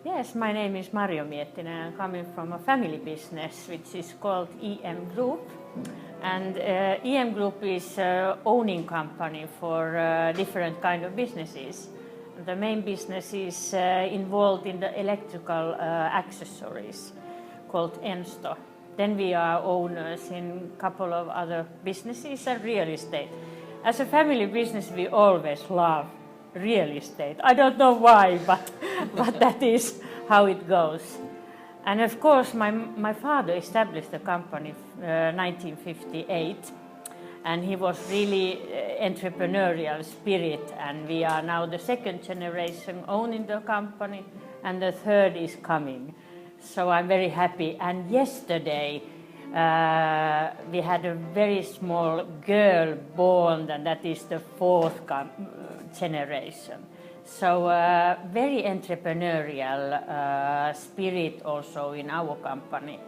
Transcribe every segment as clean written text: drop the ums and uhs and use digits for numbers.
Yes, my name is Marjo Miettinen. I'm coming from a family business which is called EM Group. And EM Group is an owning company for different kind of businesses. The main business is involved in the electrical accessories called Ensto. Then we are owners in a couple of other businesses and real estate. As a family business, we always love real estate. I don't know why, but that is how it goes. And of course, my father established the company in 1958, and he was really entrepreneurial spirit, and we are now the second generation owning the company, and the third is coming. So I'm very happy. And yesterday, we had a very small girl born, and that is the fourth generation. So very entrepreneurial spirit also in our company.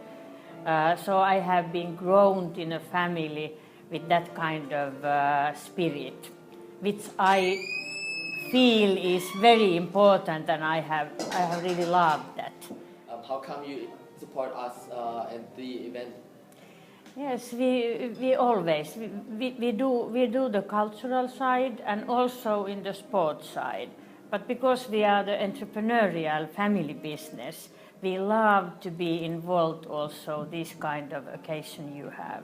So I have been grown in a family with that kind of spirit, which I feel is very important, and I have really loved that. How come you support us at the event? Yes, we always we do the cultural side and also in the sports side. But because we are the entrepreneurial family business, we love to be involved also this kind of occasion you have.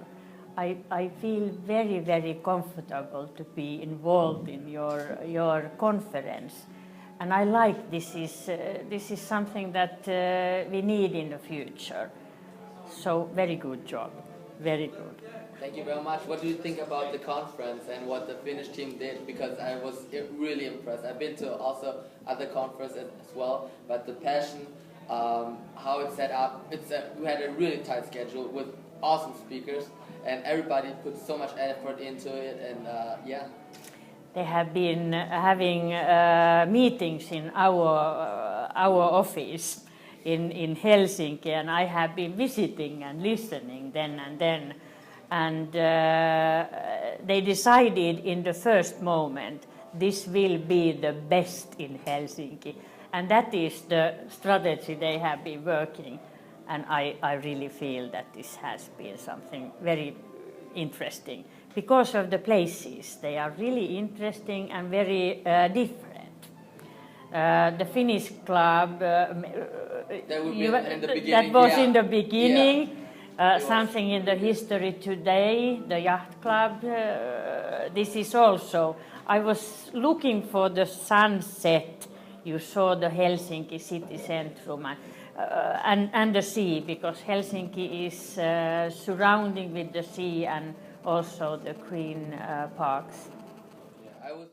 I feel very, very comfortable to be involved in your conference. And I like this is something that we need in the future. So very good job, very good. Thank you very much. What do you think about the conference and what the Finnish team did? Because I was really impressed. I've been to also other conferences as well, but the passion, how it's set up, we had a really tight schedule with awesome speakers, and everybody put so much effort into it, and yeah. They have been having meetings in our office in Helsinki, and I have been visiting and listening then and then. And they decided in the first moment, this will be the best in Helsinki. And that is the strategy they have been working. And I really feel that this has been something very interesting. Because of the places, they are really interesting and very different. The Finnish club, that was in the beginning. Yeah. Something in the history today, the yacht club, this is also. I was looking for the sunset. You saw the Helsinki city centrum and the sea, because Helsinki is surrounding with the sea and also the green parks. Yeah,